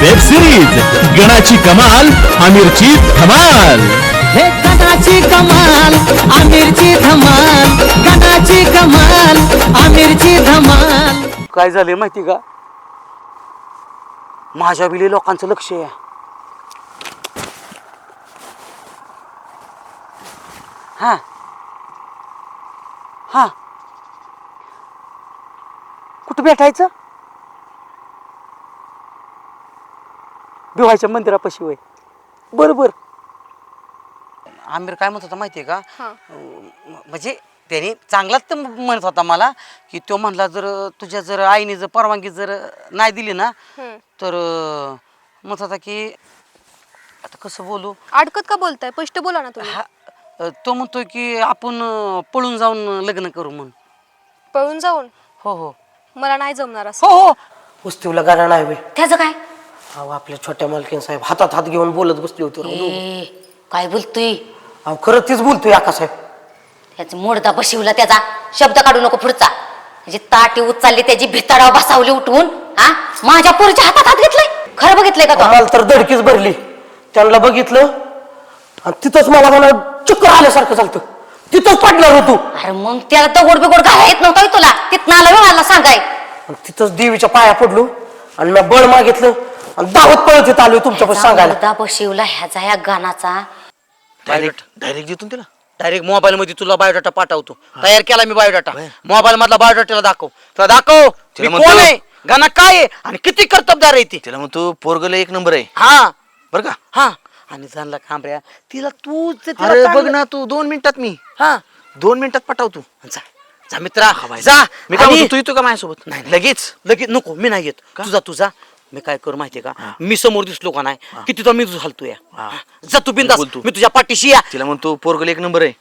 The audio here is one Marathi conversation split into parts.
वेब सिरीज गणाची कमाल आमिरची धमाल। हे गणाची कमाल आमिरची धमाल, गणाची कमाल आमिरची धमाल। काय झाले माहिती का, माझ्या बिली लोकांचं लक्ष आहे। हा हा कुठं भेटायचं? भिवायच्या मंदिरापाशी होय। बरोबर। आमिर काय म्हणत होता माहितीये का, म्हणजे त्याने चांगलाच तर म्हणत होता मला की तो म्हणला जर तुझ्या जर आईने जर परवानगी जर नाही दिली ना तर म्हणत होता की आता कसं बोलू, अडकत का बोलताय, स्पष्ट बोला ना तुम्ही। तो म्हणतोय की आपण पळून जाऊन लग्न करू म्हणून। पळून जाऊन? हो हो मला नाही जमणार असं। हो हो वस्तीला गाणं नाही बे। त्याचं काय? अहो आपल्या छोट्या मालकीन साहेब हातात हात घेऊन बोलत बसली होती। काय बोलतोय? अहो खरं तीच बोलतोय आका साहेब। त्याचा मोडदा बशिवला, त्याचा शब्द काढू नको पुढचा। म्हणजे ताटी उचलली, त्याची भिताडावर बसावली उठवून, हा माझ्या पोरीच्या हातात हात घेतलाय। खरं बघितलंय का मला तर धडकीच भरली, त्यांना बघितलं आणि तिथंच मला मला चक्कर आल्यासारखं झालं, तिथंच पडणार होतो। अरे मग त्याला दगड बिगोड घाला येत नव्हता तुला, तिथं आलं मला सांगाय। तिथंच देवीच्या पाया पडलो आणि मी बळ मागितलं आणि दावत पळत येत आलो तुमच्यापासून सांगायला। मोडदा बशिवला ह्याचा या गाण्याचा। डायरेक्ट देतो तिला। डायरेक्ट मोबाईल मध्ये तुला बायोडाटा पाठवतो। तयार केला मी बायोडाटा, मोबाईल मधला बायोडाटाला दाखव, तुला दाखव मी कोण आहे, गाणं काय आहे आणि किती कर्तबदार आहे ती। तिला मग तू पोरगला एक नंबर आहे हा बर का। हा आणि जाणला खांबऱ्या तिला तू अरे बघ ना, तू 2 मिनिटात मी हा 2 मिनिटात पाठवतो। जा जा मित्रा जा। मी काय म्हणतो, तू येतो का माझ्यासोबत? नाही लगेच लगेच नको, मी नाही येत, तुझा मी काय करू माहितीये का, मी समोर दिसलो का नाही किती तो मी घालतोय, जा तू बिंदास, मी तुझ्या पाठीशी या। तिला म्हणतो पोरगला एक नंबर आहे।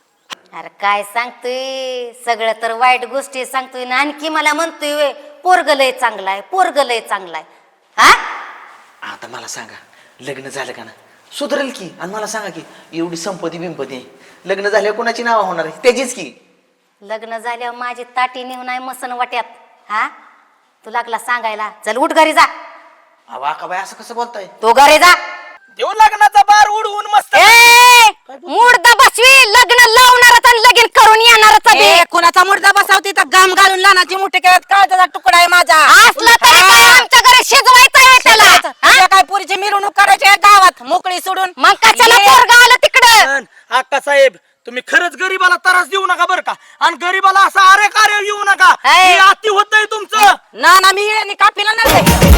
अरे काय सांगतोय, सगळं तर वाईट गोष्टी सांगतोय ना, आणखी मला म्हणतोय पोरग लय चांगला आहे, पोरग लय चांगला आहे। हा आता मला सांगा, लग्न झालं का ना सुधरेल की, आणि मला सांगा की एवढी संपत्ती बिंपत्ती आहे, लग्न झाल्यावर कोणाची नाव होणार आहे? त्याचीच की। लग्न झाल्यावर माझी ताटी नेऊन नाही मसन वाट्यात, हा तू लागला सांगायला। चल उठ घरी जा। का बाय असं कसं बोलताय? तो घरी जा। देऊ लग्नाचा बार उडवून मस्त मुर्दा बसवी, लग्न लावणारच आणि लगीन करून येणारच। कोणाचा मुर्दा बसावती तर गाम घालून लहानाची मोठी केळत काळजाचा तुकडा आहे माझा। असलं तरी काय आमच्या घरी शिजवायचं आहे त्याला। तुझ्या काय पुरीची मिरवणूक करायची आहे गावात मोकळी सोडून? मग कशाला पोरगा आलं तिकडं? आक्का साहेब तुम्ही खरंच गरीबाला त्रास देऊ नका बरं का, आणि गरीबाला असं अरे कार्य येऊ नका, आहे. हे अति होतंय तुमचं। ना मी कापीला नाही